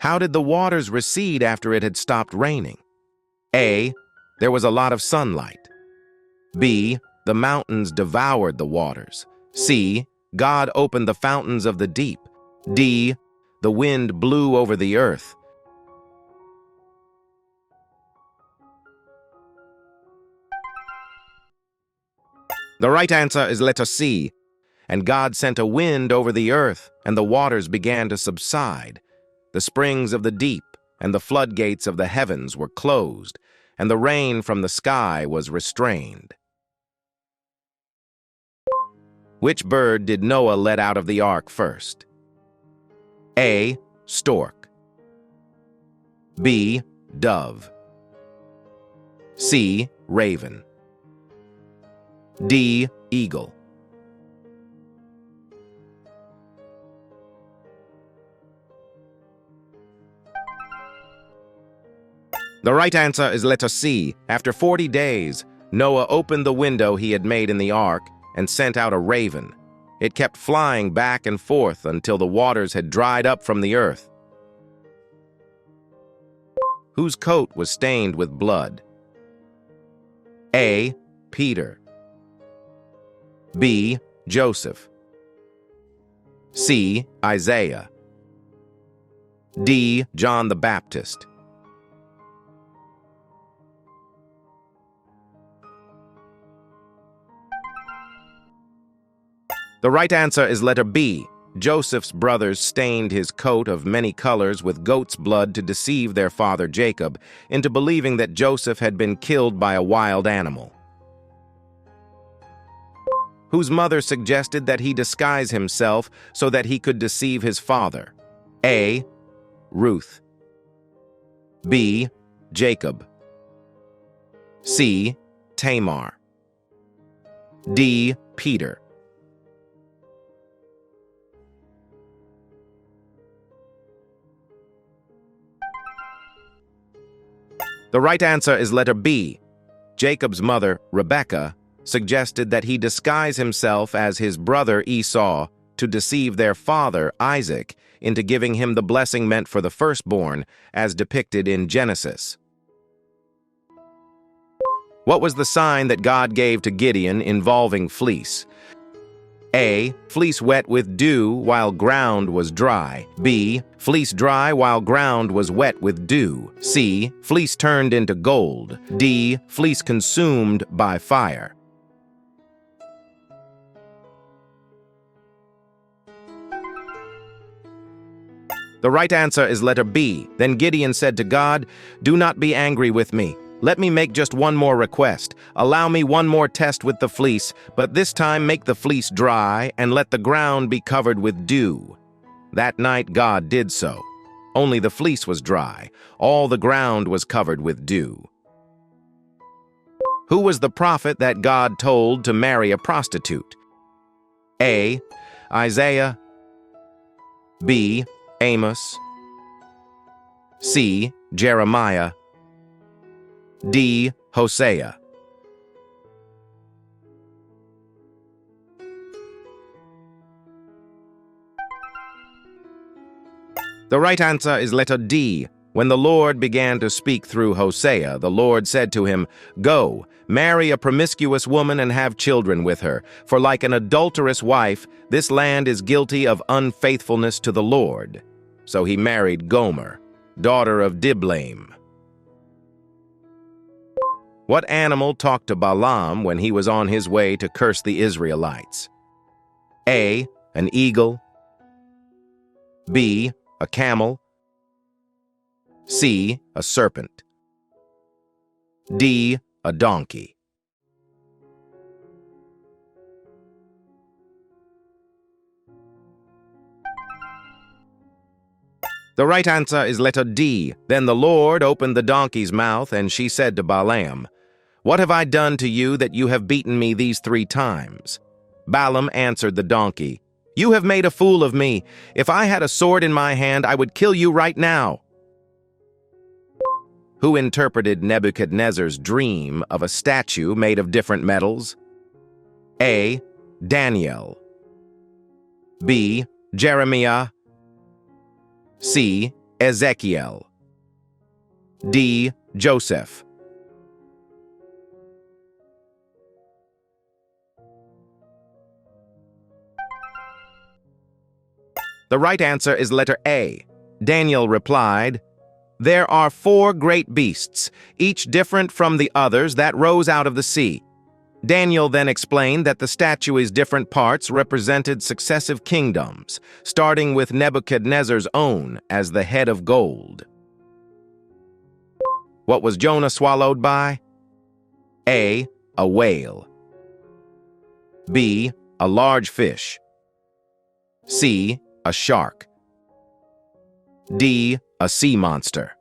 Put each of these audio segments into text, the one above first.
How did the waters recede after it had stopped raining? A. There was a lot of sunlight. B. The mountains devoured the waters. C. God opened the fountains of the deep. D. The wind blew over the earth. The right answer is letter C. And God sent a wind over the earth, and the waters began to subside. The springs of the deep and the floodgates of the heavens were closed, and the rain from the sky was restrained. Which bird did Noah let out of the ark first? A. Stork. B. Dove. C. Raven. D. Eagle. The right answer is letter C. After 40 days, Noah opened the window he had made in the ark and sent out a raven. It kept flying back and forth until the waters had dried up from the earth. Whose coat was stained with blood? A. Peter. B. Joseph. C. Isaiah. D. John the Baptist. The right answer is letter B. Joseph's brothers stained his coat of many colors with goat's blood to deceive their father Jacob into believing that Joseph had been killed by a wild animal. Whose mother suggested that he disguise himself so that he could deceive his father? A. Ruth. B. Jacob. C. Tamar. D. Peter. The right answer is letter B. Jacob's mother, Rebekah, suggested that he disguise himself as his brother Esau to deceive their father, Isaac, into giving him the blessing meant for the firstborn, as depicted in Genesis. What was the sign that God gave to Gideon involving fleece? A. Fleece wet with dew while ground was dry. B. Fleece dry while ground was wet with dew. C. Fleece turned into gold. D. Fleece consumed by fire. The right answer is letter B. Then Gideon said to God, "Do not be angry with me. Let me make just one more request. Allow me one more test with the fleece, but this time make the fleece dry and let the ground be covered with dew." That night God did so. Only the fleece was dry. All the ground was covered with dew. Who was the prophet that God told to marry a prostitute? A. Isaiah. B. Amos. C. Jeremiah. D. Hosea. The right answer is letter D. When the Lord began to speak through Hosea, the Lord said to him, "Go, marry a promiscuous woman and have children with her, for like an adulterous wife, this land is guilty of unfaithfulness to the Lord." So he married Gomer, daughter of Diblaim. What animal talked to Balaam when he was on his way to curse the Israelites? A. An eagle. B. A camel. C. A serpent. D. A donkey. The right answer is letter D. Then the Lord opened the donkey's mouth, and she said to Balaam, "What have I done to you that you have beaten me these 3 times?" Balaam answered the donkey, "You have made a fool of me. If I had a sword in my hand, I would kill you right now." Who interpreted Nebuchadnezzar's dream of a statue made of different metals? A. Daniel. B. Jeremiah. C. Ezekiel. D. Joseph. The right answer is letter A. Daniel replied, "There are 4 great beasts, each different from the others, that rose out of the sea." Daniel then explained that the statue's different parts represented successive kingdoms, starting with Nebuchadnezzar's own as the head of gold. What was Jonah swallowed by? A. A whale. B. A large fish. C. A shark. D. A sea monster.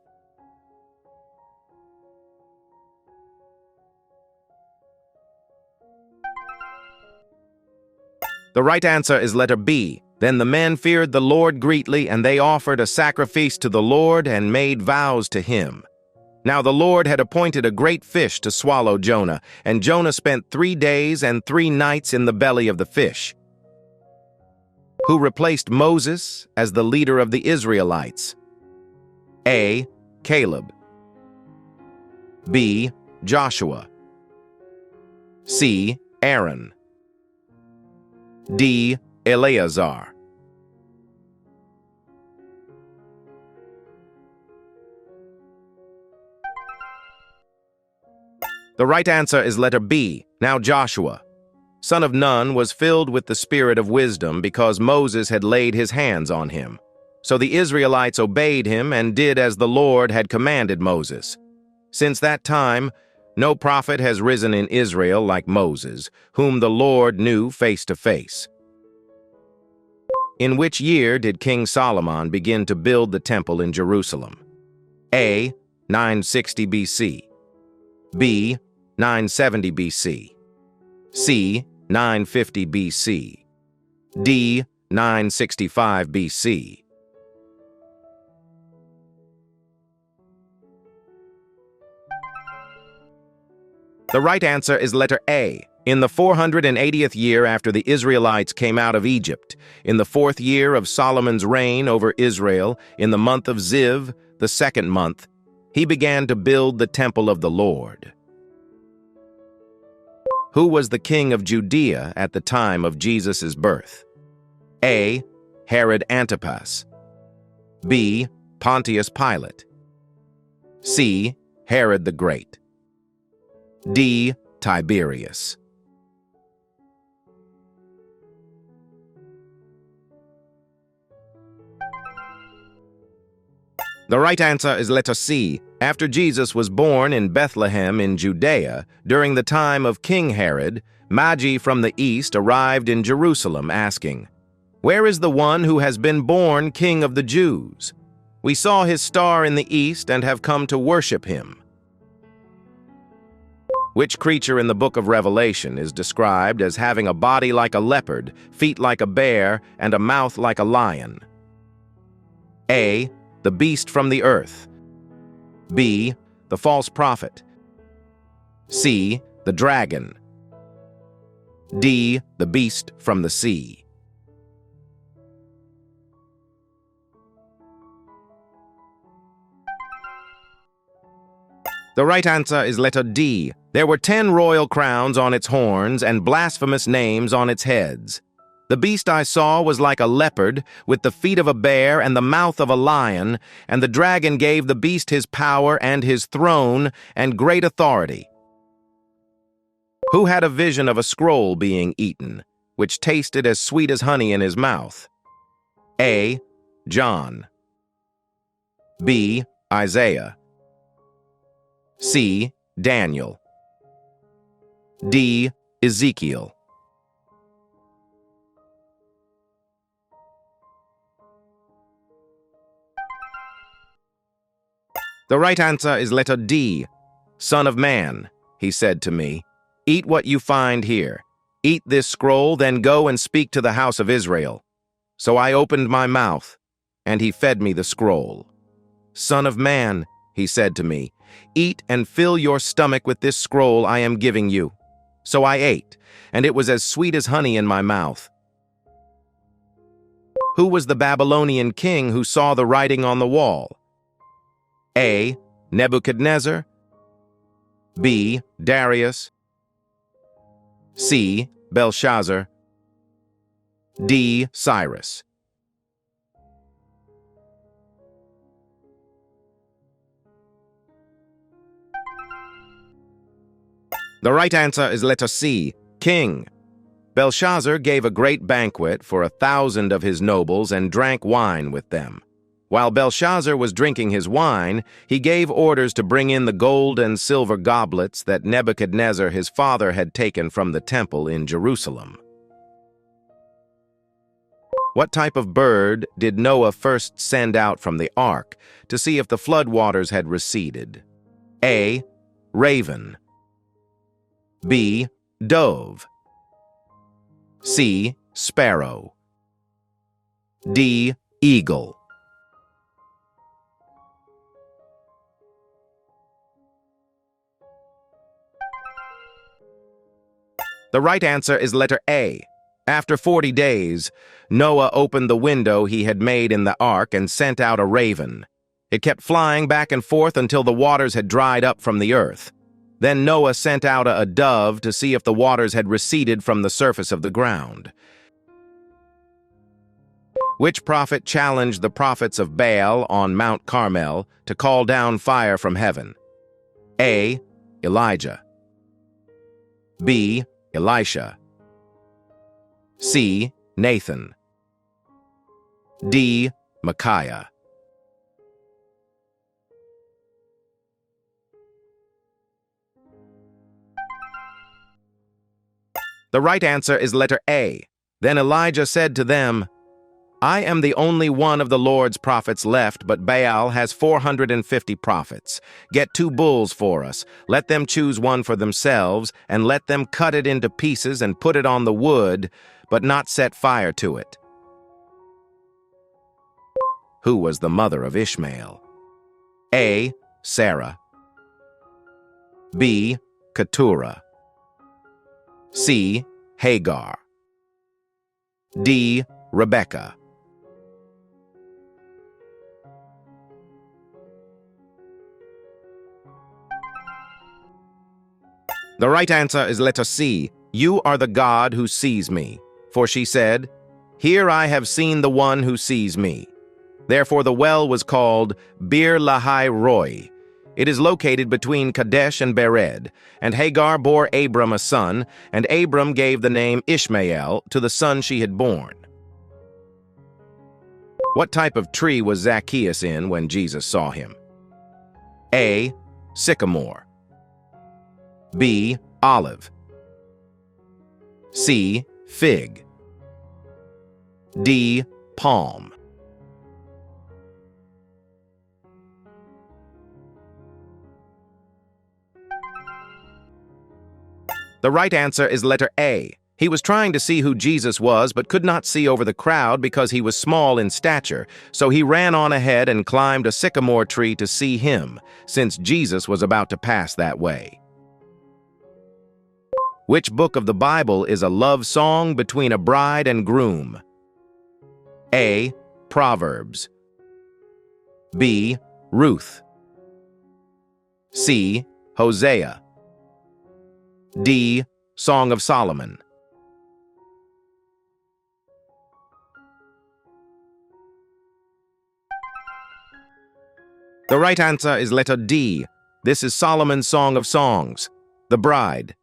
The right answer is letter B. Then the men feared the Lord greatly, and they offered a sacrifice to the Lord and made vows to him. Now the Lord had appointed a great fish to swallow Jonah, and Jonah spent 3 days and 3 nights in the belly of the fish. Who replaced Moses as the leader of the Israelites? A. Caleb. B. Joshua. C. Aaron. D. Eleazar. The right answer is letter B. Now Joshua, son of Nun, was filled with the spirit of wisdom because Moses had laid his hands on him. So the Israelites obeyed him and did as the Lord had commanded Moses. Since that time, no prophet has risen in Israel like Moses, whom the Lord knew face to face. In which year did King Solomon begin to build the temple in Jerusalem? A. 960 BC. B. 970 BC. C. 950 BC. D. 965 BC. The right answer is letter A. In the 480th year after the Israelites came out of Egypt, in the 4th year of Solomon's reign over Israel, in the month of Ziv, the 2nd month, he began to build the temple of the Lord. Who was the king of Judea at the time of Jesus' birth? A. Herod Antipas. B. Pontius Pilate. C. Herod the Great. D. Tiberius. The right answer is letter C. After Jesus was born in Bethlehem in Judea, during the time of King Herod, Magi from the east arrived in Jerusalem asking, "Where is the one who has been born King of the Jews? We saw his star in the east and have come to worship him." Which creature in the book of Revelation is described as having a body like a leopard, feet like a bear, and a mouth like a lion? A. The beast from the earth. B. The false prophet. C. The dragon. D. The beast from the sea. The right answer is letter D. There were 10 royal crowns on its horns and blasphemous names on its heads. The beast I saw was like a leopard, with the feet of a bear and the mouth of a lion, and the dragon gave the beast his power and his throne and great authority. Who had a vision of a scroll being eaten, which tasted as sweet as honey in his mouth? A. John. B. Isaiah. C. Daniel. D. Ezekiel. The right answer is letter D. "Son of man," he said to me, "eat what you find here. Eat this scroll, then go and speak to the house of Israel." So I opened my mouth, and he fed me the scroll. "Son of man," he said to me, "eat and fill your stomach with this scroll I am giving you." So I ate, and it was as sweet as honey in my mouth. Who was the Babylonian king who saw the writing on the wall? A. Nebuchadnezzar. B. Darius. C. Belshazzar. D. Cyrus. The right answer is letter C, king. Belshazzar gave a great banquet for 1,000 of his nobles and drank wine with them. While Belshazzar was drinking his wine, he gave orders to bring in the gold and silver goblets that Nebuchadnezzar his father had taken from the temple in Jerusalem. What type of bird did Noah first send out from the ark to see if the flood waters had receded? A. Raven. B. Dove. C. Sparrow. D. Eagle. The right answer is letter A. After 40 days, Noah opened the window he had made in the ark and sent out a raven. It kept flying back and forth until the waters had dried up from the earth. Then Noah sent out a dove to see if the waters had receded from the surface of the ground. Which prophet challenged the prophets of Baal on Mount Carmel to call down fire from heaven? A. Elijah. B. Elisha. C. Nathan. D. Micaiah. The right answer is letter A. Then Elijah said to them, I am the only one of the Lord's prophets left, but Baal has 450 prophets. Get 2 bulls for us. Let them choose one for themselves, and let them cut it into pieces and put it on the wood, but not set fire to it. Who was the mother of Ishmael? A. Sarah. B. Keturah. C. Hagar. D. Rebekah. The right answer is letter C. You are the God who sees me. For she said, Here I have seen the one who sees me. Therefore the well was called Bir Lahai Roi. It is located between Kadesh and Bered, and Hagar bore Abram a son, and Abram gave the name Ishmael to the son she had born. What type of tree was Zacchaeus in when Jesus saw him? A. Sycamore. B. Olive. C. Fig. D. Palm. The right answer is letter A. He was trying to see who Jesus was, but could not see over the crowd because he was small in stature, so he ran on ahead and climbed a sycamore tree to see him, since Jesus was about to pass that way. Which book of the Bible is a love song between a bride and groom? A. Proverbs. B. Ruth. C. Hosea. D. Song of Solomon. The right answer is letter D. This is Solomon's Song of Songs. The bride.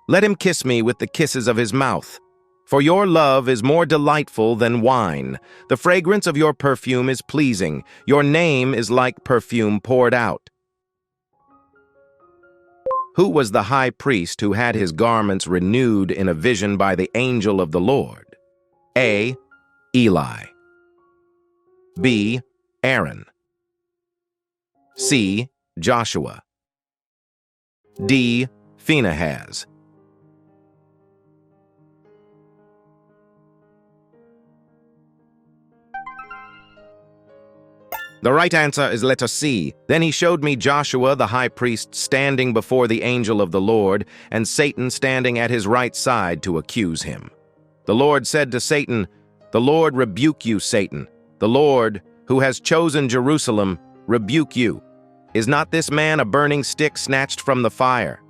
Let him kiss me with the kisses of his mouth. For your love is more delightful than wine. The fragrance of your perfume is pleasing. Your name is like perfume poured out. Who was the high priest who had his garments renewed in a vision by the angel of the Lord? A. Eli. B. Aaron. C. Joshua. D. Phinehas. The right answer is letter C. Then he showed me Joshua the high priest standing before the angel of the Lord, and Satan standing at his right side to accuse him. The Lord said to Satan, The Lord rebuke you, Satan. The Lord, who has chosen Jerusalem, rebuke you. Is not this man a burning stick snatched from the fire?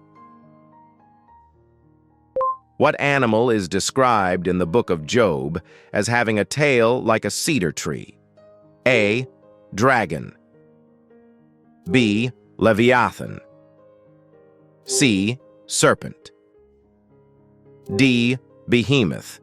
What animal is described in the book of Job as having a tail like a cedar tree? A. Dragon. B. Leviathan. C. Serpent. D. Behemoth.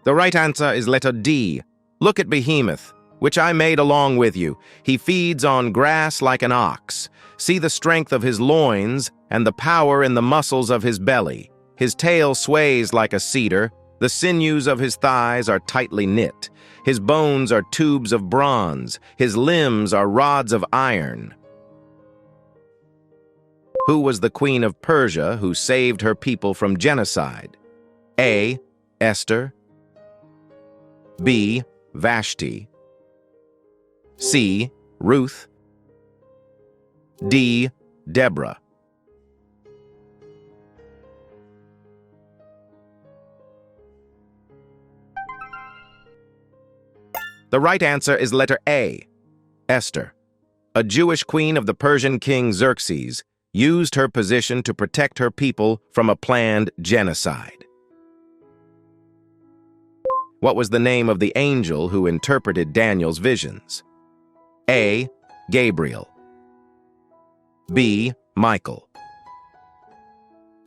The right answer is letter D. Look at Behemoth, which I made along with you. He feeds on grass like an ox. See the strength of his loins and the power in the muscles of his belly. His tail sways like a cedar. The sinews of his thighs are tightly knit. His bones are tubes of bronze. His limbs are rods of iron. Who was the queen of Persia who saved her people from genocide? A. Esther. B. Vashti. C. Ruth. D. Deborah. The right answer is letter A. Esther. A Jewish queen of the Persian king Xerxes used her position to protect her people from a planned genocide. What was the name of the angel who interpreted Daniel's visions? A. Gabriel. B. Michael.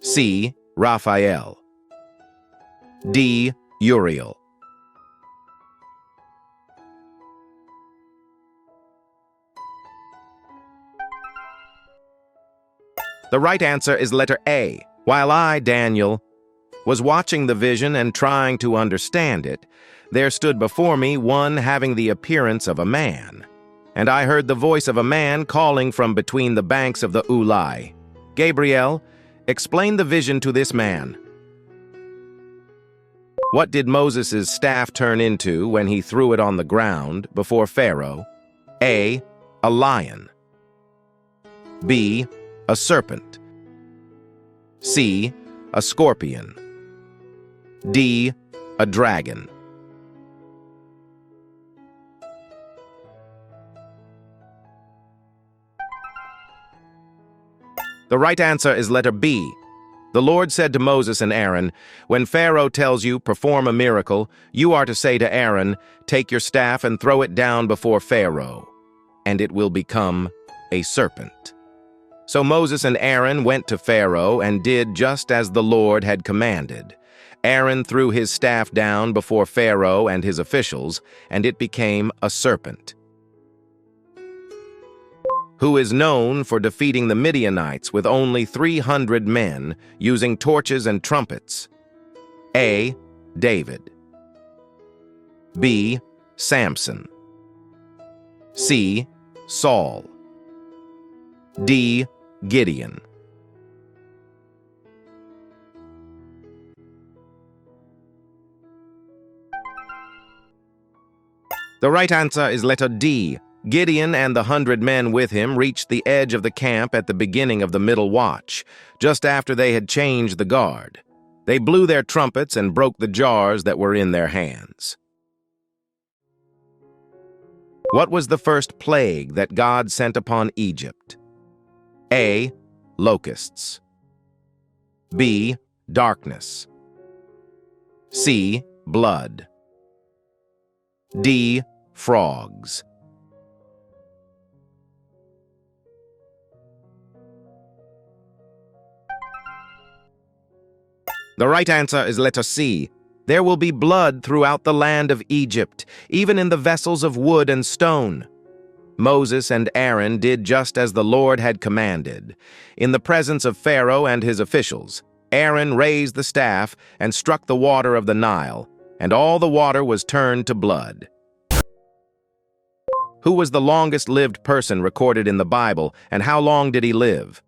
C. Raphael. D. Uriel. The right answer is letter A. While I, Daniel, was watching the vision and trying to understand it, there stood before me one having the appearance of a man. And I heard the voice of a man calling from between the banks of the Ulai, Gabriel, explain the vision to this man. What did Moses' staff turn into when he threw it on the ground before Pharaoh? A. A lion. B. A serpent. C. A scorpion. D. A dragon. The right answer is letter B. The Lord said to Moses and Aaron, when Pharaoh tells you, perform a miracle, you are to say to Aaron, take your staff and throw it down before Pharaoh, and it will become a serpent. So Moses and Aaron went to Pharaoh and did just as the Lord had commanded. Aaron threw his staff down before Pharaoh and his officials, and it became a serpent. Who is known for defeating the Midianites with only 300 men using torches and trumpets? A. David. B. Samson. C. Saul. D. Gideon. The right answer is letter D. Gideon and the 100 men with him reached the edge of the camp at the beginning of the middle watch, just after they had changed the guard. They blew their trumpets and broke the jars that were in their hands. What was the first plague that God sent upon Egypt? A. Locusts. B. Darkness. C. Blood. D. Frogs. The right answer is letter C. There will be blood throughout the land of Egypt, even in the vessels of wood and stone. Moses and Aaron did just as the Lord had commanded. In the presence of Pharaoh and his officials, Aaron raised the staff and struck the water of the Nile, and all the water was turned to blood. Who was the longest-lived person recorded in the Bible, and how long did he live?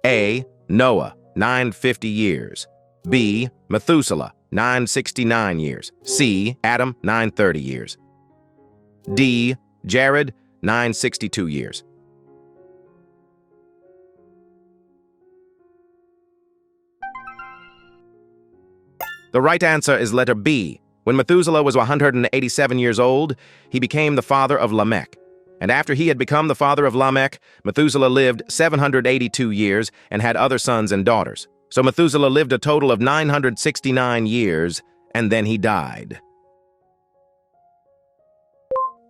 A. Noah, 950 years. B. Methuselah, 969 years. C. Adam, 930 years. D. Jared, 962 years. The right answer is letter B. When Methuselah was 187 years old, he became the father of Lamech. And after he had become the father of Lamech, Methuselah lived 782 years and had other sons and daughters. So Methuselah lived a total of 969 years, and then he died.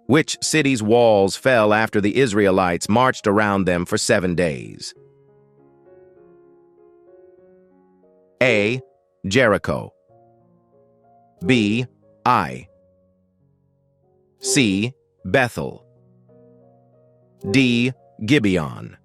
Which city's walls fell after the Israelites marched around them for 7 days? A. Jericho. B. Ai. C. Bethel. D. Gibeon.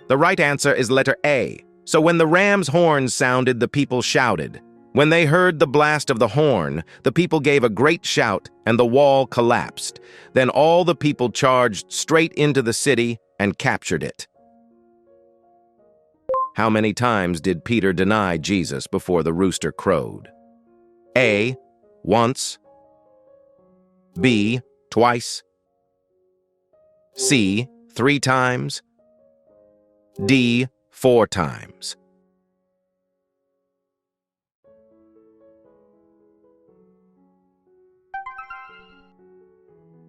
The right answer is letter A. So when the ram's horn sounded, the people shouted. When they heard the blast of the horn, the people gave a great shout, and the wall collapsed. Then all the people charged straight into the city and captured it. How many times did Peter deny Jesus before the rooster crowed? A. Once. B. Twice. C. 3 times. D. 4 times.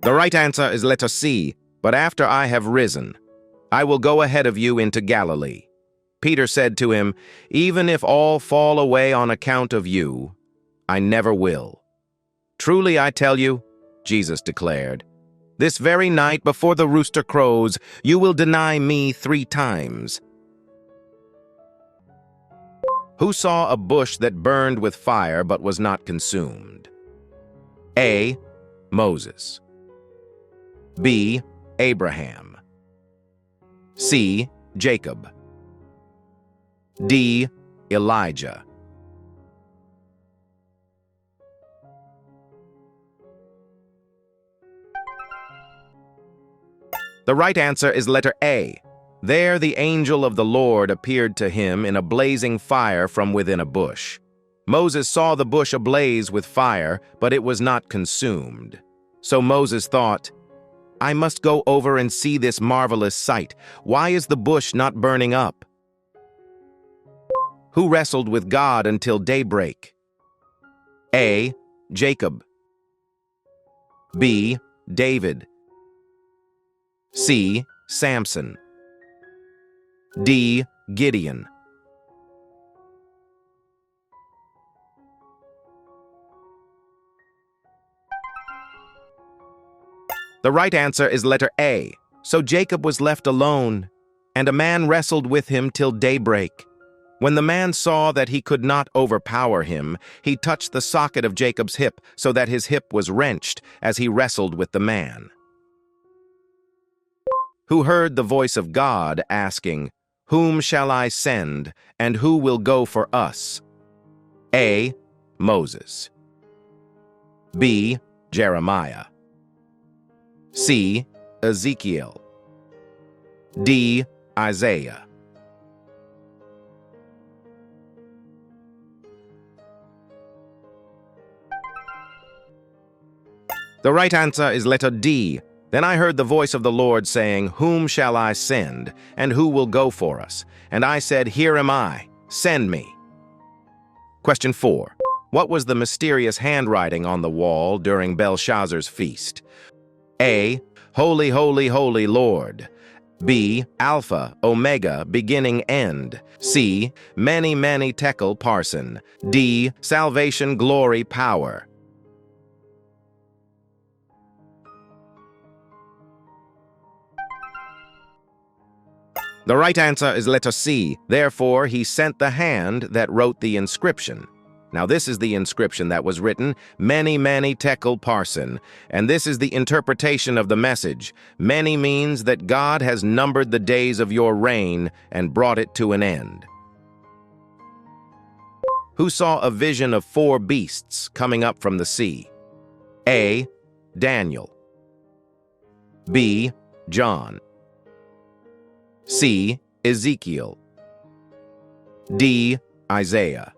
The right answer is letter C. But after I have risen, I will go ahead of you into Galilee. Peter said to him, Even if all fall away on account of you, I never will. Truly I tell you, Jesus declared, this very night before the rooster crows, you will deny me 3 times. Who saw a bush that burned with fire but was not consumed? A. Moses. B. Abraham. C. Jacob. D. Elijah. The right answer is letter A. There the angel of the Lord appeared to him in a blazing fire from within a bush. Moses saw the bush ablaze with fire, but it was not consumed. So Moses thought, I must go over and see this marvelous sight. Why is the bush not burning up? Who wrestled with God until daybreak? A. Jacob. B. David. C. Samson. D. Gideon. The right answer is letter A. So Jacob was left alone, and a man wrestled with him till daybreak. When the man saw that he could not overpower him, he touched the socket of Jacob's hip so that his hip was wrenched as he wrestled with the man. Who heard the voice of God asking, Whom shall I send, and who will go for us? A. Moses. B. Jeremiah. C. Ezekiel. D. Isaiah. The right answer is letter D. Then I heard the voice of the Lord saying, Whom shall I send, and who will go for us? And I said, Here am I, send me. Question 4. What was the mysterious handwriting on the wall during Belshazzar's feast? A. Holy, holy, holy Lord. B. Alpha, Omega, beginning, end. C. Many, many tekel parson. D. Salvation, glory, power. The right answer is letter C. Therefore, he sent the hand that wrote the inscription. Now, this is the inscription that was written, Many, many tekel parson. And this is the interpretation of the message. Many means that God has numbered the days of your reign and brought it to an end. Who saw a vision of 4 beasts coming up from the sea? A. Daniel. B. John. C. Ezekiel. D. Isaiah.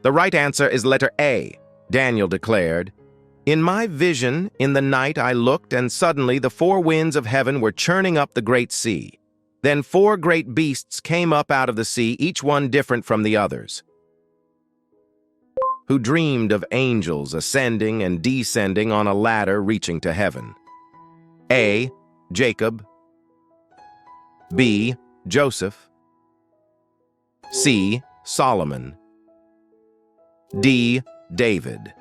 The right answer is letter A. Daniel declared, "In my vision, in the night I looked, and suddenly the four winds of heaven were churning up the great sea. Then four great beasts came up out of the sea, each one different from the others, who dreamed of angels ascending and descending on a ladder reaching to heaven. A. Jacob. B. Joseph. C. Solomon. D. David."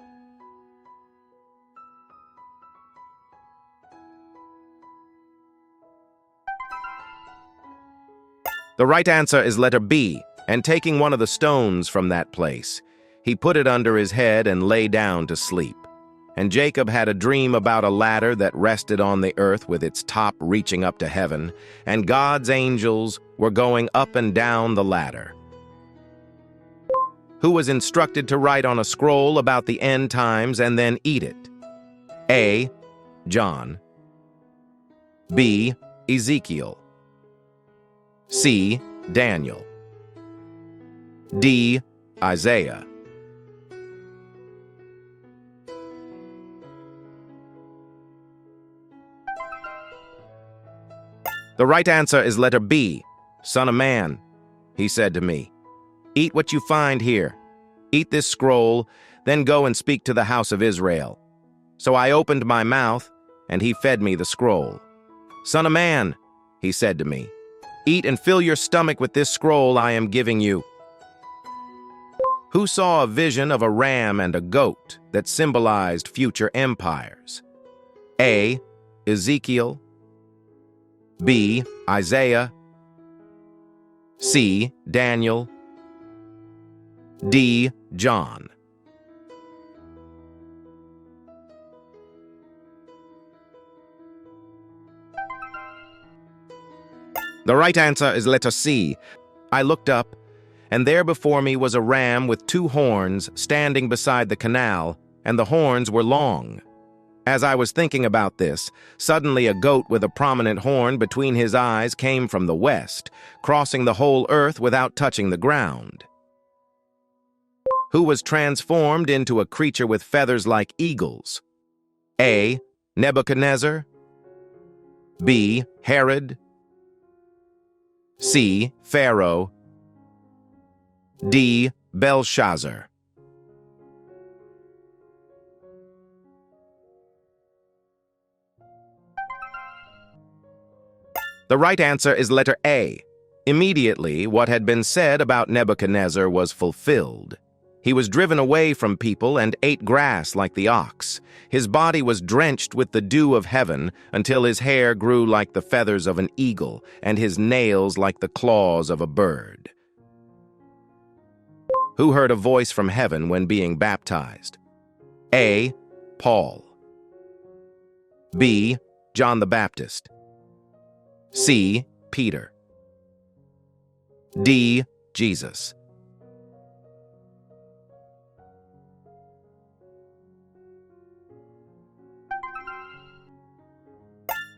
The right answer is letter B, and taking one of the stones from that place, he put it under his head and lay down to sleep. And Jacob had a dream about a ladder that rested on the earth with its top reaching up to heaven, and God's angels were going up and down the ladder. Who was instructed to write on a scroll about the end times and then eat it? A. John. B. Ezekiel. C. Daniel. D. Isaiah. The right answer is letter B. "Son of man," he said to me, "eat what you find here. Eat this scroll, then go and speak to the house of Israel." So I opened my mouth, and he fed me the scroll. "Son of man," he said to me, "eat and fill your stomach with this scroll I am giving you." Who saw a vision of a ram and a goat that symbolized future empires? A. Ezekiel. B. Isaiah. C. Daniel. D. John. The right answer is letter C. I looked up, and there before me was a ram with two horns standing beside the canal, and the horns were long. As I was thinking about this, suddenly a goat with a prominent horn between his eyes came from the west, crossing the whole earth without touching the ground. Who was transformed into a creature with feathers like eagles? A. Nebuchadnezzar. B. Herod. C. Pharaoh. D. Belshazzar. The right answer is letter A. Immediately, what had been said about Nebuchadnezzar was fulfilled. He was driven away from people and ate grass like the ox. His body was drenched with the dew of heaven until his hair grew like the feathers of an eagle and his nails like the claws of a bird. Who heard a voice from heaven when being baptized? A. Paul. B. John the Baptist. C. Peter. D. Jesus.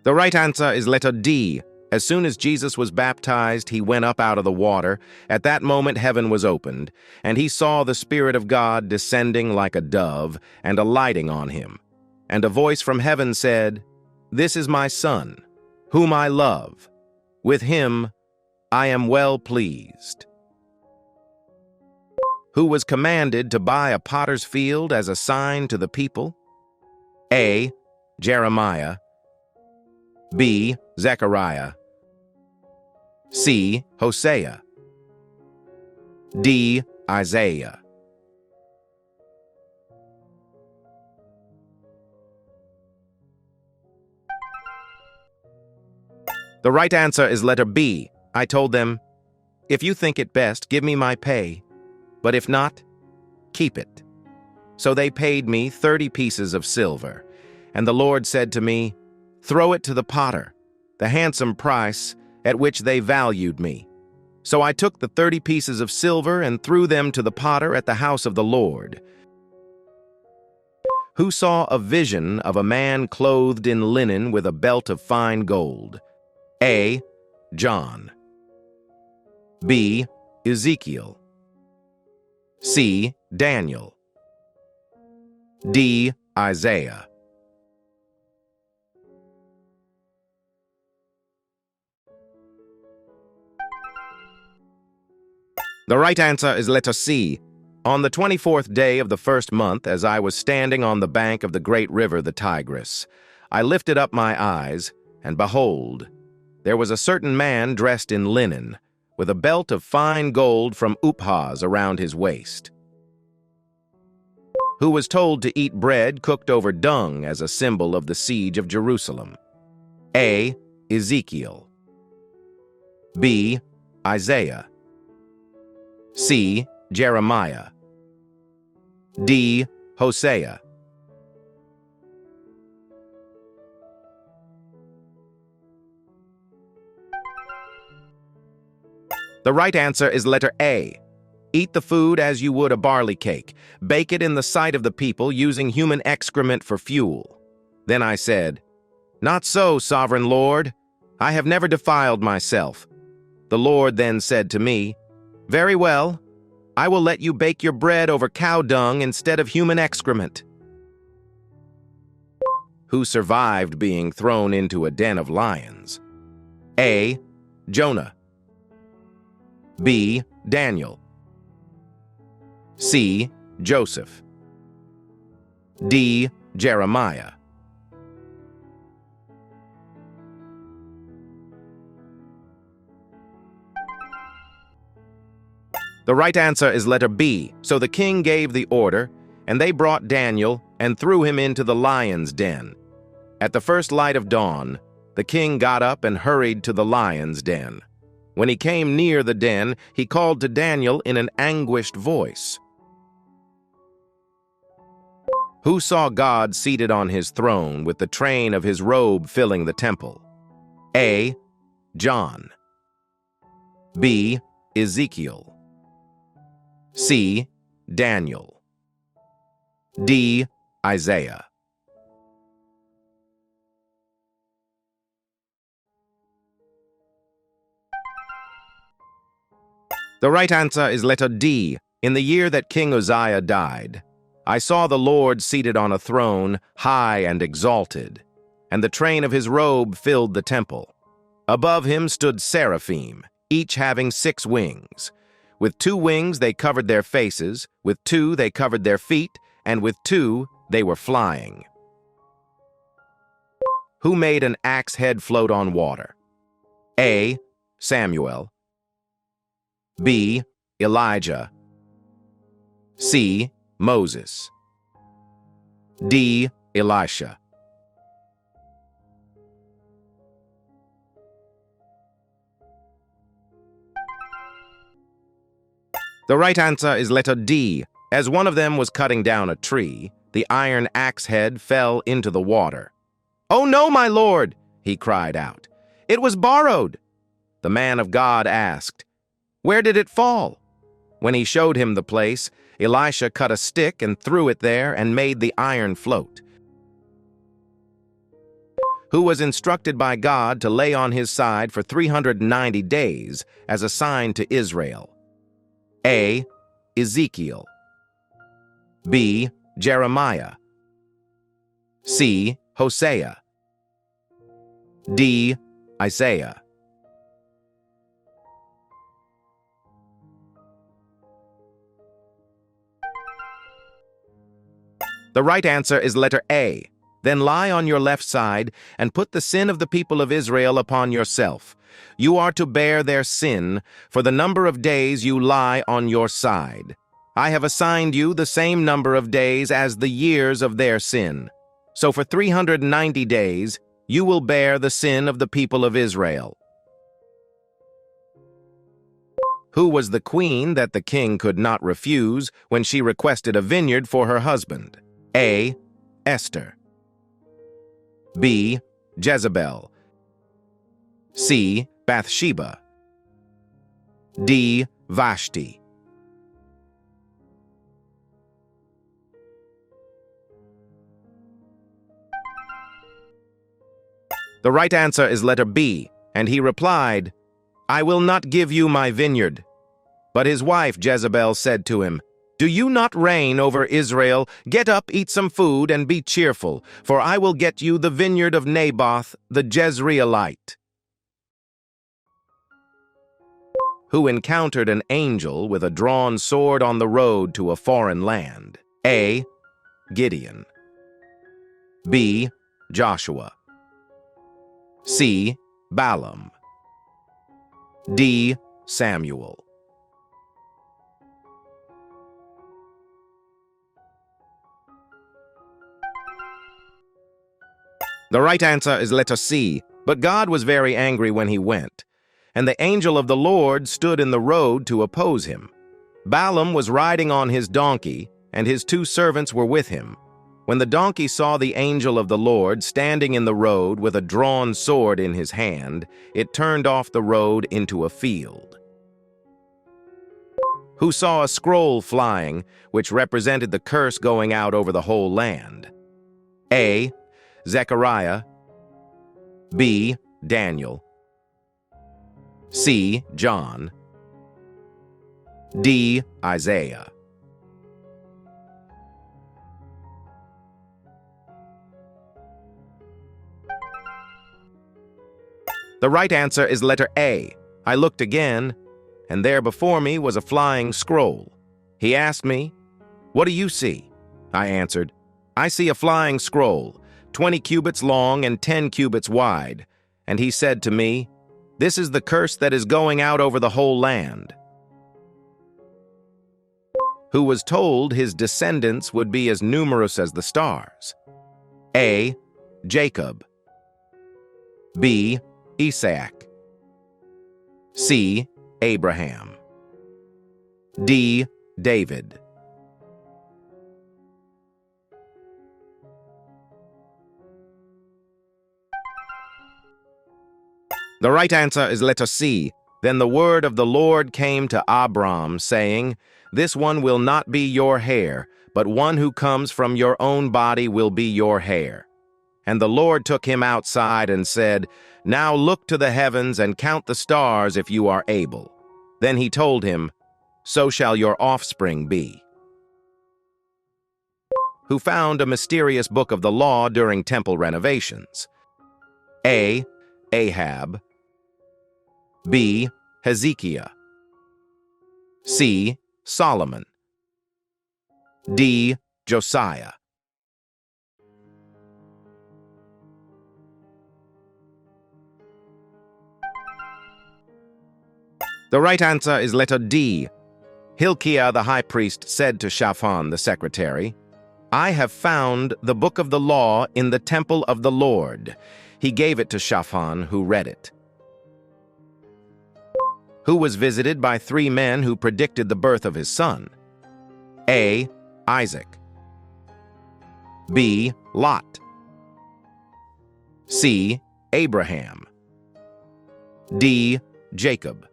The right answer is letter D. As soon as Jesus was baptized, he went up out of the water. At that moment, heaven was opened, and he saw the Spirit of God descending like a dove and alighting on him. And a voice from heaven said, "This is my Son, whom I love. With him I am well pleased." Who was commanded to buy a potter's field as a sign to the people? A. Jeremiah. B. Zechariah. C. Hosea. D. Isaiah. The right answer is letter B. I told them, "If you think it best, give me my pay, but if not, keep it." So they paid me 30 pieces of silver, and the Lord said to me, "Throw it to the potter, the handsome price at which they valued me." So I took the 30 pieces of silver and threw them to the potter at the house of the Lord. Who saw a vision of a man clothed in linen with a belt of fine gold? A. John. B. Ezekiel. C. Daniel. D. Isaiah. The right answer is letter C. On the 24th day of the first month, as I was standing on the bank of the great river, the Tigris, I lifted up my eyes, and behold, there was a certain man dressed in linen, with a belt of fine gold from Uphaz around his waist, who was told to eat bread cooked over dung as a symbol of the siege of Jerusalem. A. Ezekiel. B. Isaiah. C. Jeremiah. D. Hosea. The right answer is letter A. Eat the food as you would a barley cake. Bake it in the sight of the people, using human excrement for fuel. Then I said, "Not so, sovereign Lord. I have never defiled myself." The Lord then said to me, "Very well. I will let you bake your bread over cow dung instead of human excrement." Who survived being thrown into a den of lions? A. Jonah. B. Daniel. C. Joseph. D. Jeremiah. The right answer is letter B. So the king gave the order, and they brought Daniel and threw him into the lion's den. At the first light of dawn, the king got up and hurried to the lion's den. When he came near the den, he called to Daniel in an anguished voice. Who saw God seated on his throne with the train of his robe filling the temple? A. John. B. Ezekiel. C. Daniel. D. Isaiah. The right answer is letter D. In the year that King Uzziah died, I saw the Lord seated on a throne, high and exalted, and the train of his robe filled the temple. Above him stood seraphim, each having 6 wings. With 2 wings they covered their faces, with 2 they covered their feet, and with 2 they were flying. Who made an axe head float on water? A. Samuel. B. Elijah. C. Moses. D. Elisha. The right answer is letter D. As one of them was cutting down a tree, the iron axe head fell into the water. "Oh no, my lord!" he cried out. "It was borrowed." The man of God asked, "Where did it fall?" When he showed him the place, Elisha cut a stick and threw it there and made the iron float. Who was instructed by God to lay on his side for 390 days as a sign to Israel? A. Ezekiel. B. Jeremiah. C. Hosea. D. Isaiah. The right answer is letter A. Then lie on your left side and put the sin of the people of Israel upon yourself. You are to bear their sin for the number of days you lie on your side. I have assigned you the same number of days as the years of their sin. So for 390 days, you will bear the sin of the people of Israel. Who was the queen that the king could not refuse when she requested a vineyard for her husband? A. Esther. B. Jezebel. C. Bathsheba. D. Vashti. The right answer is letter B, and he replied, "I will not give you my vineyard." But his wife Jezebel said to him, Do you not reign over Israel? Get up, eat some food, and be cheerful, for I will get you the vineyard of Naboth, the Jezreelite, who encountered an angel with a drawn sword on the road to a foreign land. A. Gideon. B. Joshua. C. Balaam. D. Samuel. The right answer is letter C. But God was very angry when he went, and the angel of the Lord stood in the road to oppose him. Balaam was riding on his donkey, and his 2 servants were with him. When the donkey saw the angel of the Lord standing in the road with a drawn sword in his hand, it turned off the road into a field. Who saw a scroll flying, which represented the curse going out over the whole land? A. Zechariah. B. Daniel. C. John. D. Isaiah. The right answer is letter A. I looked again, and there before me was a flying scroll. He asked me, "What do you see?" I answered, "I see a flying scroll, 20 cubits long and 10 cubits wide." And he said to me, "This is the curse that is going out over the whole land." Who was told his descendants would be as numerous as the stars? A. Jacob. B. Isaac. C. Abraham. D. David. The right answer is letter C. Then the word of the Lord came to Abram, saying, "This one will not be your heir, but one who comes from your own body will be your heir." And the Lord took him outside and said, "Now look to the heavens and count the stars if you are able." Then he told him, "So shall your offspring be." Who found a mysterious book of the law during temple renovations? A. Ahab. B. Hezekiah. C. Solomon. D. Josiah. The right answer is letter D. Hilkiah the high priest said to Shaphan the secretary, "I have found the book of the law in the temple of the Lord." He gave it to Shaphan, who read it. Who was visited by 3 men who predicted the birth of his son? A. Isaac. B. Lot. C. Abraham. D. Jacob.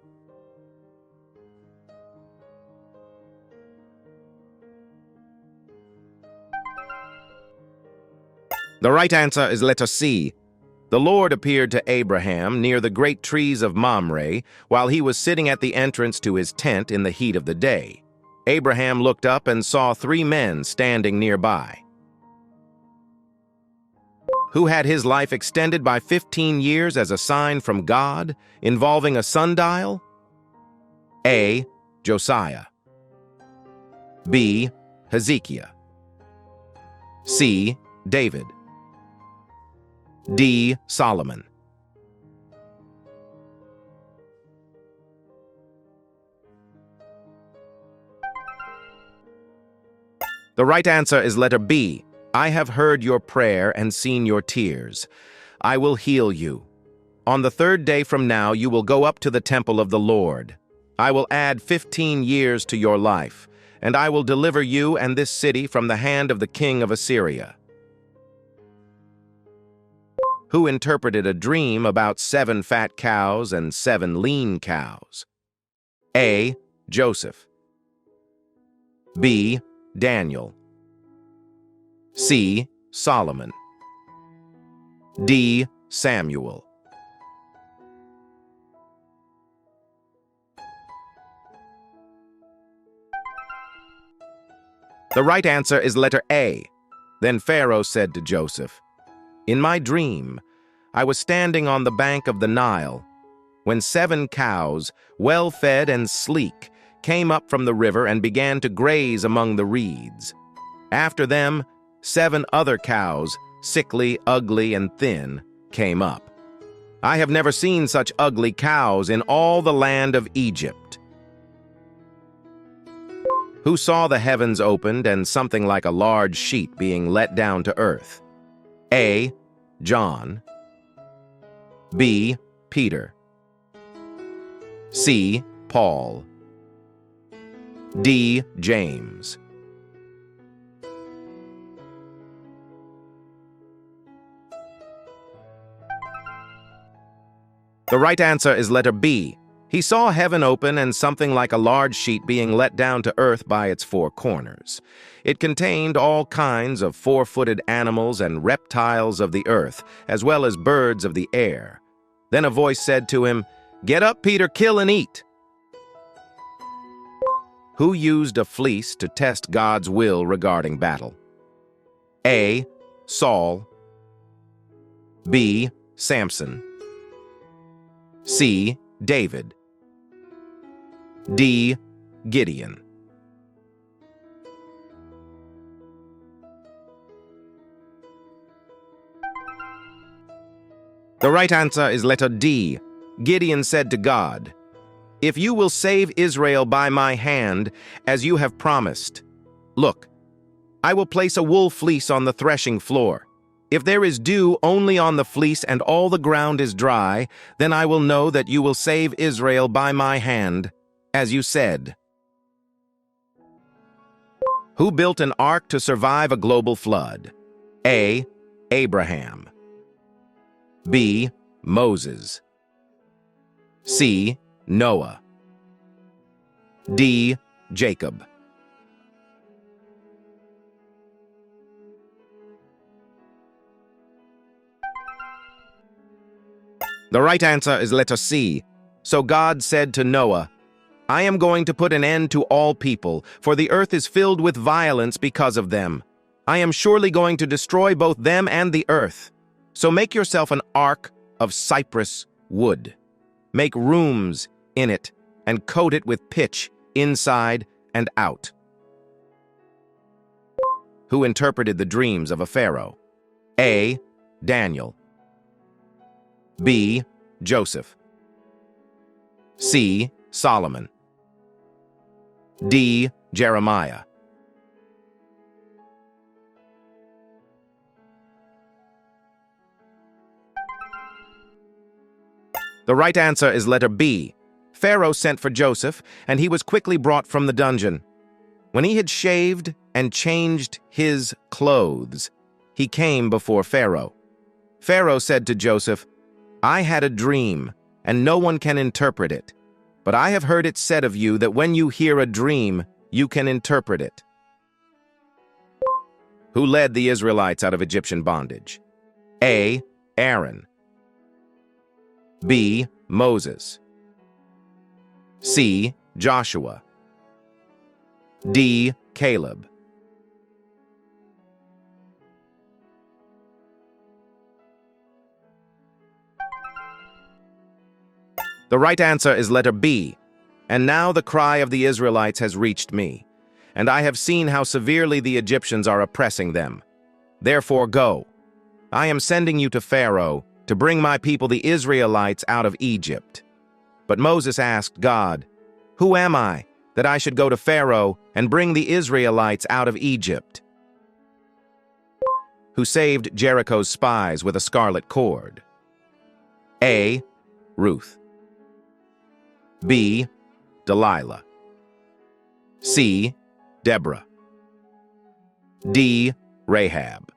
The right answer is letter C. The Lord appeared to Abraham near the great trees of Mamre while he was sitting at the entrance to his tent in the heat of the day. Abraham looked up and saw 3 men standing nearby. Who had his life extended by 15 years as a sign from God, involving a sundial? A. Josiah. B. Hezekiah. C. David. D. Solomon. The right answer is letter B. I have heard your prayer and seen your tears. I will heal you. On the 3rd day from now you will go up to the temple of the Lord. I will add 15 years to your life, and I will deliver you and this city from the hand of the king of Assyria. Who interpreted a dream about 7 fat cows and 7 lean cows? A. Joseph. B. Daniel. C. Solomon. D. Samuel. The right answer is letter A. Then Pharaoh said to Joseph, "In my dream, I was standing on the bank of the Nile when 7 cows, well-fed and sleek, came up from the river and began to graze among the reeds. After them, 7 other cows, sickly, ugly, and thin, came up. I have never seen such ugly cows in all the land of Egypt." Who saw the heavens opened and something like a large sheet being let down to earth? A. John. B. Peter. C. Paul. D. James. The right answer is letter B. He saw heaven open and something like a large sheet being let down to earth by its 4 corners. It contained all kinds of 4-footed animals and reptiles of the earth, as well as birds of the air. Then a voice said to him, "Get up, Peter, kill and eat." Who used a fleece to test God's will regarding battle? A. Saul. B. Samson. C. David. D. Gideon. The right answer is letter D. Gideon said to God, "If you will save Israel by my hand, as you have promised, look, I will place a wool fleece on the threshing floor. If there is dew only on the fleece and all the ground is dry, then I will know that you will save Israel by my hand, as you said." Who built an ark to survive a global flood? A. Abraham. B. Moses. C. Noah. D. Jacob. The right answer is letter C. So God said to Noah, "I am going to put an end to all people, for the earth is filled with violence because of them. I am surely going to destroy both them and the earth. So make yourself an ark of cypress wood. Make rooms in it and coat it with pitch inside and out." Who interpreted the dreams of a pharaoh? A. Daniel. B. Joseph. C. Solomon. D. Jeremiah. The right answer is letter B. Pharaoh sent for Joseph, and he was quickly brought from the dungeon. When he had shaved and changed his clothes, he came before Pharaoh. Pharaoh said to Joseph, "I had a dream, and no one can interpret it. But I have heard it said of you that when you hear a dream, you can interpret it." Who led the Israelites out of Egyptian bondage? A. Aaron. B. Moses. C. Joshua. D. Caleb. The right answer is letter B. "And now the cry of the Israelites has reached me, and I have seen how severely the Egyptians are oppressing them. Therefore go. I am sending you to Pharaoh to bring my people the Israelites out of Egypt." But Moses asked God, "Who am I, that I should go to Pharaoh and bring the Israelites out of Egypt?" Who saved Jericho's spies with a scarlet cord? A. Ruth. B. Delilah. C. Deborah. D. Rahab.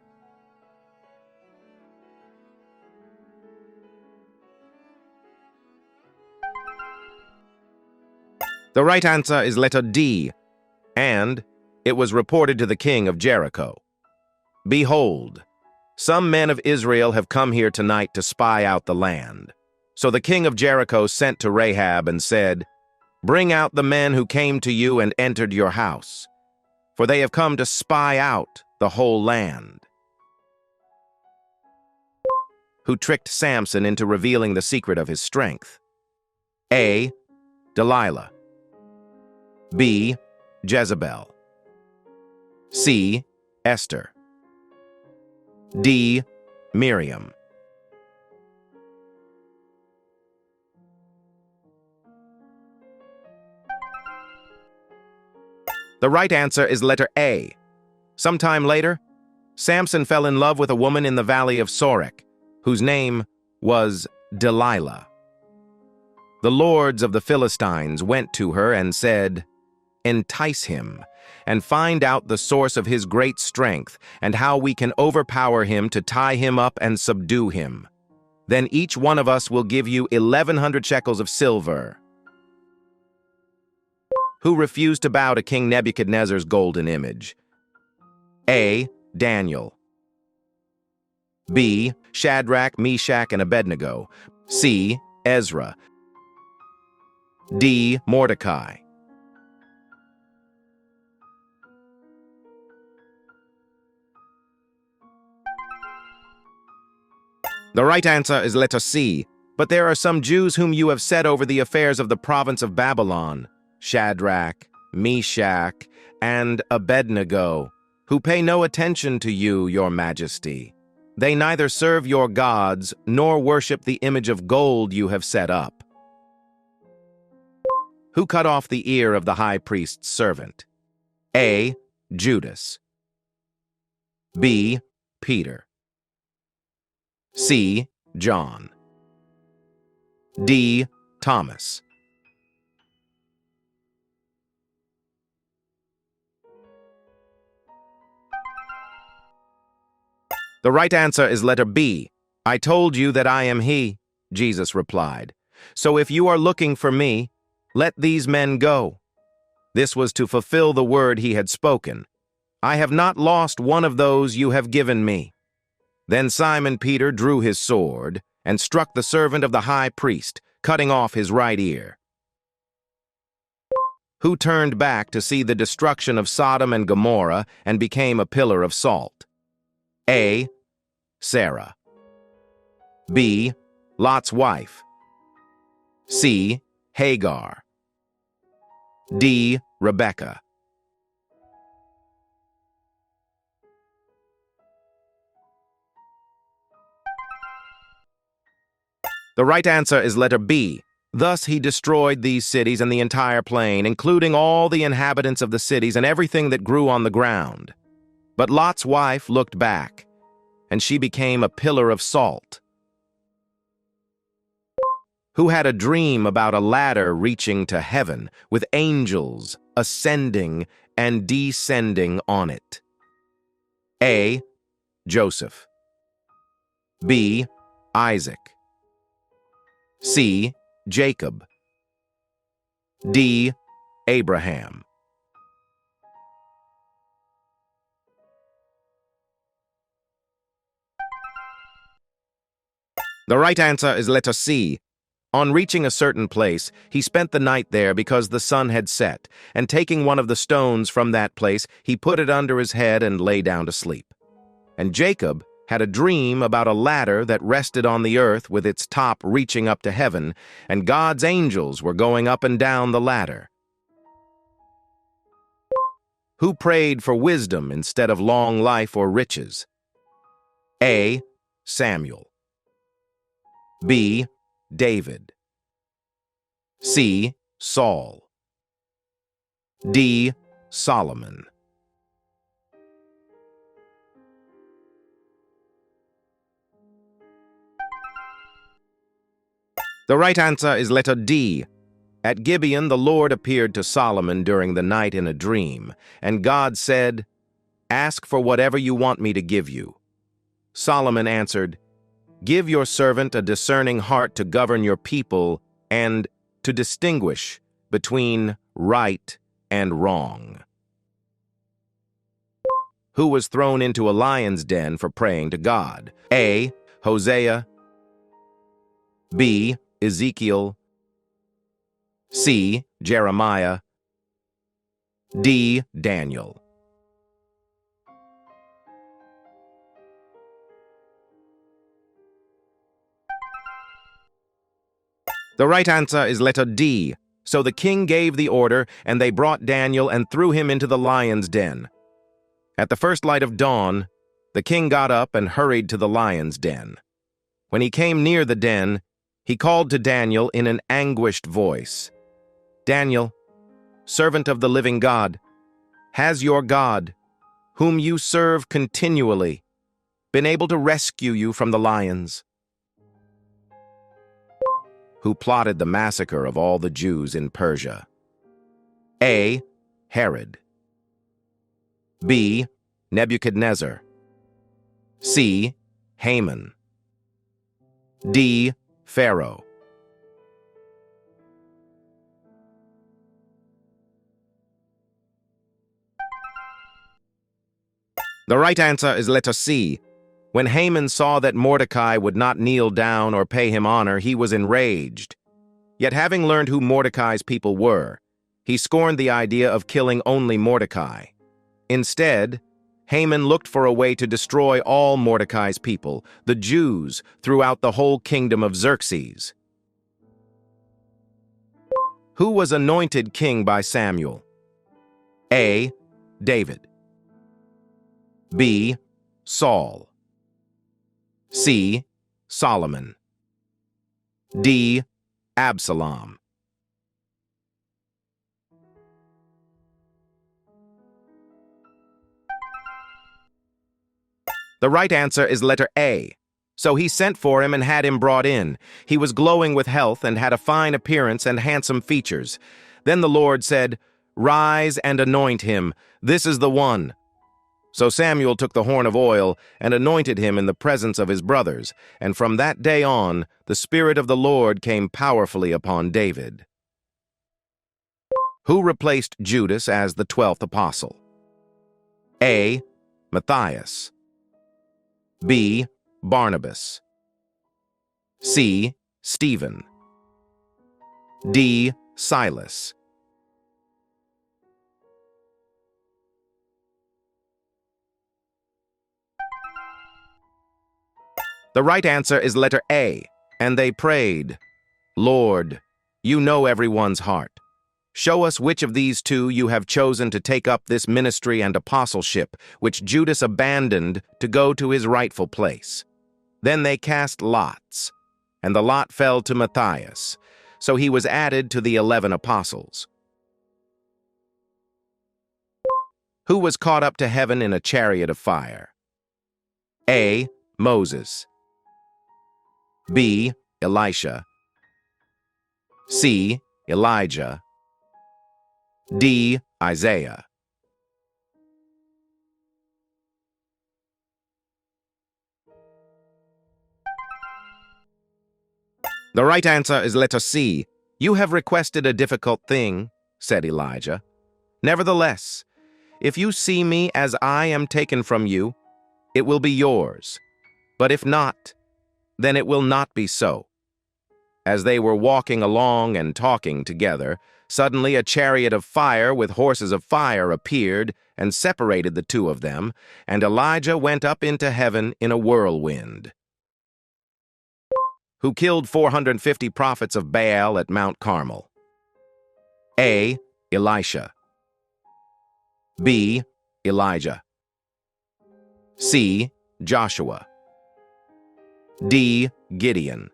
The right answer is letter D. And it was reported to the king of Jericho, "Behold, some men of Israel have come here tonight to spy out the land." So the king of Jericho sent to Rahab and said, "Bring out the men who came to you and entered your house." for they have come to spy out the whole land. Who tricked Samson into revealing the secret of his strength? A. Delilah. B. Jezebel. C. Esther. D. Miriam. The right answer is letter A. Sometime later, Samson fell in love with a woman in the valley of Sorek, whose name was Delilah. The lords of the Philistines went to her and said, "Entice him, and find out the source of his great strength, and how we can overpower him to tie him up and subdue him. Then each one of us will give you 1,100 shekels of silver." Who refused to bow to King Nebuchadnezzar's golden image? A. Daniel. B. Shadrach, Meshach, and Abednego. C. Ezra. D. Mordecai. The right answer is letter C, but there are some Jews whom you have set over the affairs of the province of Babylon, Shadrach, Meshach, and Abednego, who pay no attention to you, your majesty. They neither serve your gods nor worship the image of gold you have set up. Who cut off the ear of the high priest's servant? A. Judas. B. Peter. C. John. D. Thomas. The right answer is letter B. "I told you that I am he," Jesus replied. "So if you are looking for me, let these men go." This was to fulfill the word he had spoken. "I have not lost one of those you have given me." Then Simon Peter drew his sword and struck the servant of the high priest, cutting off his right ear. Who turned back to see the destruction of Sodom and Gomorrah and became a pillar of salt? A. Sarah. B. Lot's wife. C. Hagar. D. Rebecca. The right answer is letter B. Thus he destroyed these cities and the entire plain, including all the inhabitants of the cities and everything that grew on the ground. But Lot's wife looked back, and she became a pillar of salt. Who had a dream about a ladder reaching to heaven, with angels ascending and descending on it? A. Joseph. B. Isaac. C. Jacob. D. Abraham. The right answer is letter C. On reaching a certain place, he spent the night there because the sun had set, and taking one of the stones from that place, he put it under his head and lay down to sleep. And Jacob had a dream about a ladder that rested on the earth with its top reaching up to heaven, and God's angels were going up and down the ladder. Who prayed for wisdom instead of long life or riches? A. Samuel. B. David. C. Saul. D. Solomon. The right answer is letter D. At Gibeon, the Lord appeared to Solomon during the night in a dream, and God said, "Ask for whatever you want me to give you." Solomon answered, "Give your servant a discerning heart to govern your people and to distinguish between right and wrong." Who was thrown into a lion's den for praying to God? A. Hosea. B. Ezekiel. C. Jeremiah. D. Daniel. The right answer is letter D. So the king gave the order, and they brought Daniel and threw him into the lion's den. At the first light of dawn, the king got up and hurried to the lion's den. When he came near the den, he called to Daniel in an anguished voice, "Daniel, servant of the living God, has your God, whom you serve continually, been able to rescue you from the lions?" Who plotted the massacre of all the Jews in Persia? A. Herod. B. Nebuchadnezzar. C. Haman. D. Pharaoh. The right answer is letter C. When Haman saw that Mordecai would not kneel down or pay him honor, he was enraged. Yet having learned who Mordecai's people were, he scorned the idea of killing only Mordecai. Instead, Haman looked for a way to destroy all Mordecai's people, the Jews, throughout the whole kingdom of Xerxes. Who was anointed king by Samuel? A. David. B. Saul. C. Solomon. D. Absalom. The right answer is letter A. So he sent for him and had him brought in. He was glowing with health and had a fine appearance and handsome features. Then the Lord said, "Rise and anoint him. This is the one." So Samuel took the horn of oil and anointed him in the presence of his brothers, and from that day on, the Spirit of the Lord came powerfully upon David. Who replaced Judas as the 12th apostle? A. Matthias. B. Barnabas. C. Stephen. D. Silas. The right answer is letter A. And they prayed, "Lord, you know everyone's heart. Show us which of these two you have chosen to take up this ministry and apostleship, which Judas abandoned to go to his rightful place." Then they cast lots, and the lot fell to Matthias, so he was added to the 11 apostles. Who was caught up to heaven in a chariot of fire? A. Moses. B. Elisha. C. Elijah. D. Isaiah. The right answer is letter C. "You have requested a difficult thing," said Elijah. "Nevertheless, if you see me as I am taken from you, it will be yours. But if not, then it will not be so." As they were walking along and talking together, suddenly a chariot of fire with horses of fire appeared and separated the two of them, and Elijah went up into heaven in a whirlwind. Who killed 450 prophets of Baal at Mount Carmel? A. Elisha. B. Elijah. C. Joshua. D. Gideon.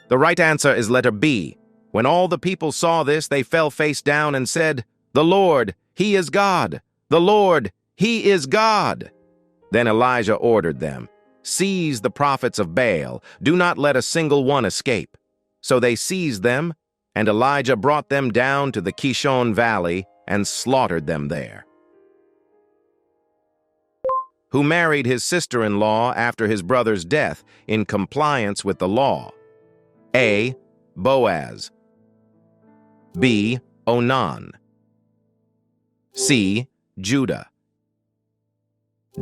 The right answer is letter B. When all the people saw this, they fell face down and said, "The Lord, He is God! The Lord, He is God!" Then Elijah ordered them, "Seize the prophets of Baal. Do not let a single one escape." So they seized them, and Elijah brought them down to the Kishon Valley and slaughtered them there. Who married his sister-in-law after his brother's death in compliance with the law? A. Boaz. B. Onan. C. Judah.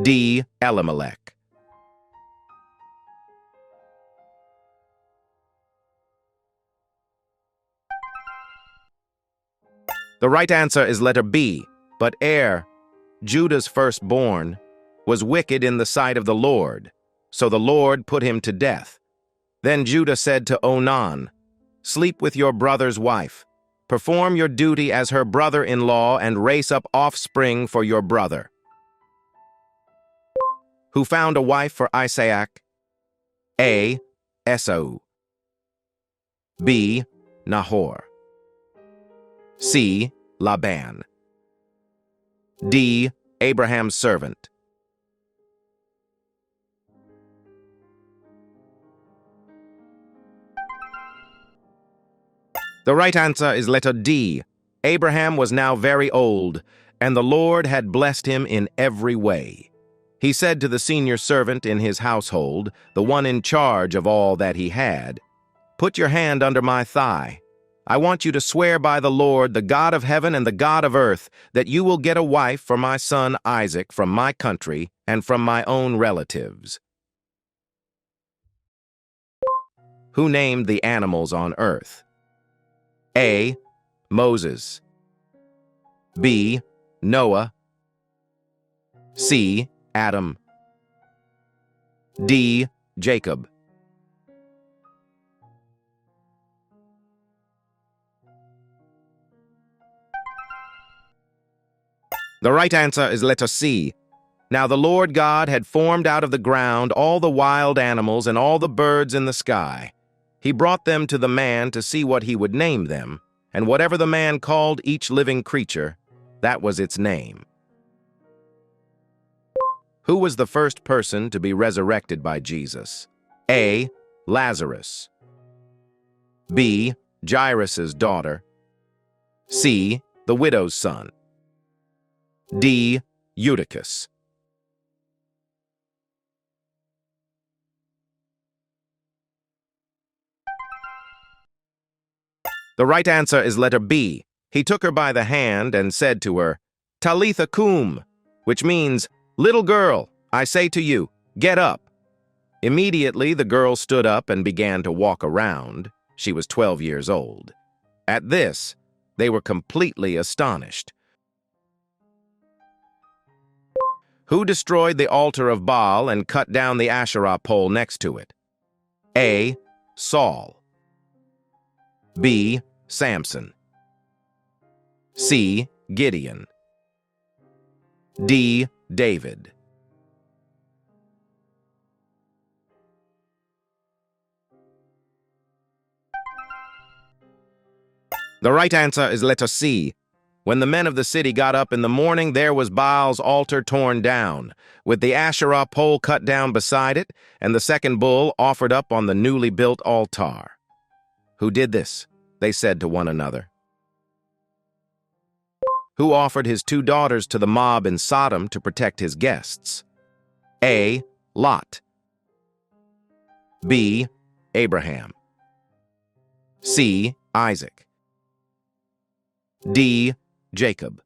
D. Elimelech. The right answer is letter B, but ere Judah's firstborn, was wicked in the sight of the Lord, so the Lord put him to death. Then Judah said to Onan, "Sleep with your brother's wife. Perform your duty as her brother-in-law and raise up offspring for your brother." Who found a wife for Isaac? A. Esau. B. Nahor. C. Laban. D. Abraham's servant. The right answer is letter D. Abraham was now very old, and the Lord had blessed him in every way. He said to the senior servant in his household, the one in charge of all that he had, "Put your hand under my thigh. I want you to swear by the Lord, the God of heaven and the God of earth, that you will get a wife for my son Isaac from my country and from my own relatives." Who named the animals on earth? A. Moses. B. Noah. C. Adam. D. Jacob. The right answer is letter C. Now the Lord God had formed out of the ground all the wild animals and all the birds in the sky. He brought them to the man to see what he would name them, and whatever the man called each living creature, that was its name. Who was the first person to be resurrected by Jesus? A. Lazarus. B. Jairus' daughter. C. The widow's son. D. Eutychus. The right answer is letter B. He took her by the hand and said to her, "Talitha cum," which means, "Little girl, I say to you, get up." Immediately the girl stood up and began to walk around. She was 12 years old. At this, they were completely astonished. Who destroyed the altar of Baal and cut down the Asherah pole next to it? A. Saul. B. Samson. C. Gideon. D. David. The right answer is letter C. When the men of the city got up in the morning, there was Baal's altar torn down, with the Asherah pole cut down beside it, and the second bull offered up on the newly built altar. Who did this? They said to one another. Who offered his 2 daughters to the mob in Sodom to protect his guests? A. Lot. B. Abraham. C. Isaac. D. Jacob.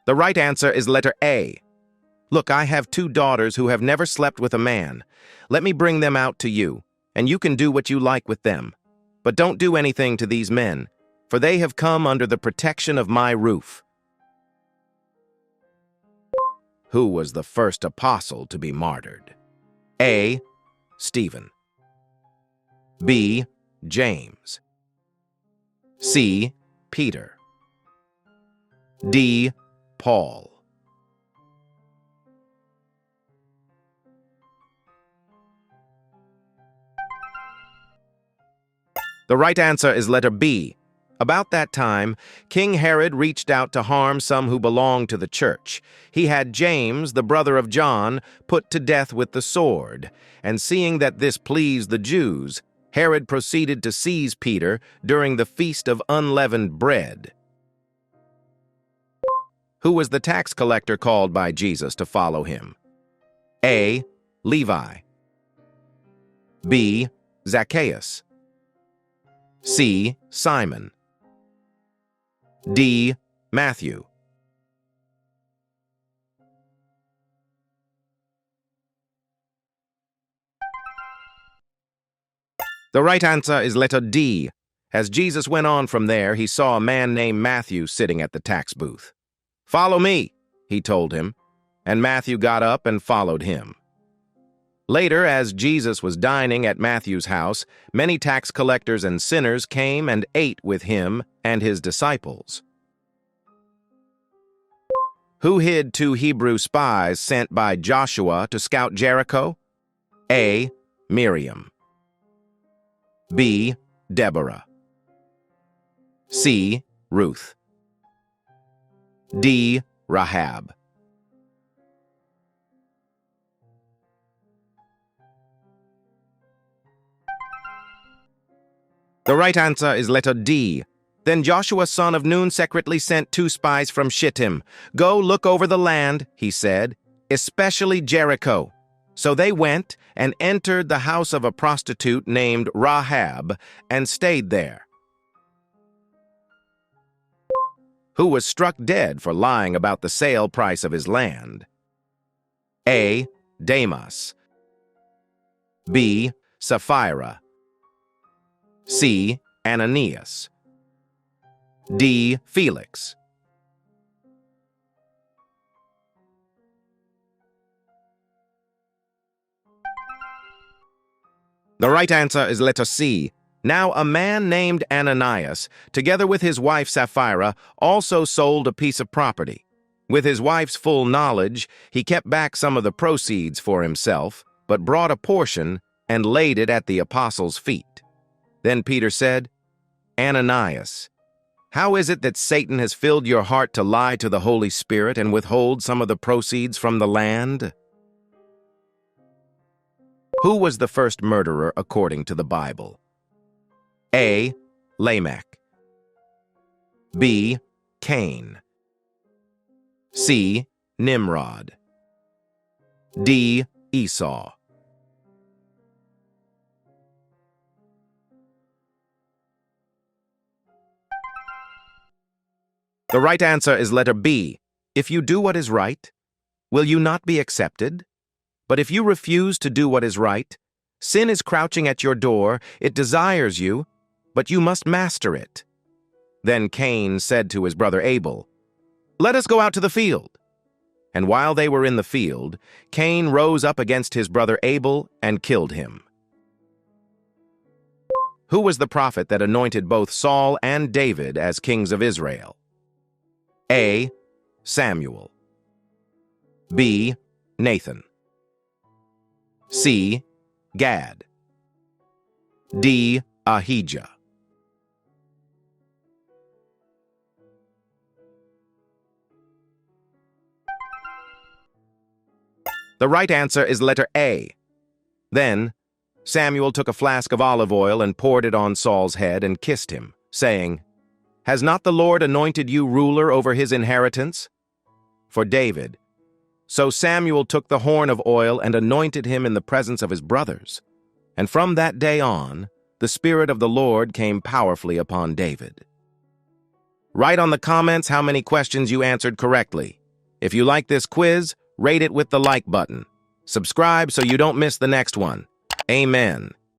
The right answer is letter A. Look, I have 2 daughters who have never slept with a man. Let me bring them out to you, and you can do what you like with them. But don't do anything to these men, for they have come under the protection of my roof. Who was the first apostle to be martyred? A. Stephen. B. James. C. Peter. D. Paul. The right answer is letter B. About that time, King Herod reached out to harm some who belonged to the church. He had James, the brother of John, put to death with the sword, and seeing that this pleased the Jews, Herod proceeded to seize Peter during the Feast of Unleavened Bread. Who was the tax collector called by Jesus to follow him? A. Levi. B. Zacchaeus. C. Simon. D. Matthew. The right answer is letter D. As Jesus went on from there, he saw a man named Matthew sitting at the tax booth. "Follow me," he told him, and Matthew got up and followed him. Later, as Jesus was dining at Matthew's house, many tax collectors and sinners came and ate with him and his disciples. Who hid 2 Hebrew spies sent by Joshua to scout Jericho? A. Miriam. B. Deborah. C. Ruth. D. Rahab. The right answer is letter D. Then Joshua son of Nun secretly sent 2 spies from Shittim. "Go look over the land," he said, "especially Jericho." So they went and entered the house of a prostitute named Rahab and stayed there. Who was struck dead for lying about the sale price of his land? A. Demas. B. Sapphira. C. Ananias. D. Felix. The right answer is letter C. Now a man named Ananias, together with his wife Sapphira, also sold a piece of property. With his wife's full knowledge, he kept back some of the proceeds for himself, but brought a portion and laid it at the apostles' feet. Then Peter said, "Ananias, how is it that Satan has filled your heart to lie to the Holy Spirit and withhold some of the proceeds from the land?" Who was the first murderer according to the Bible? A. Lamech. B. Cain. C. Nimrod. D. Esau. The right answer is letter B. If you do what is right, will you not be accepted? But if you refuse to do what is right, sin is crouching at your door, it desires you, but you must master it. Then Cain said to his brother Abel, "Let us go out to the field." And while they were in the field, Cain rose up against his brother Abel and killed him. Who was the prophet that anointed both Saul and David as kings of Israel? A. Samuel. B. Nathan. C. Gad. D. Ahijah. The right answer is letter A. Then Samuel took a flask of olive oil and poured it on Saul's head and kissed him, saying, "Has not the Lord anointed you ruler over his inheritance?" For David. So Samuel took the horn of oil and anointed him in the presence of his brothers. And from that day on, the Spirit of the Lord came powerfully upon David. Write on the comments how many questions you answered correctly. If you like this quiz, rate it with the like button. Subscribe so you don't miss the next one. Amen.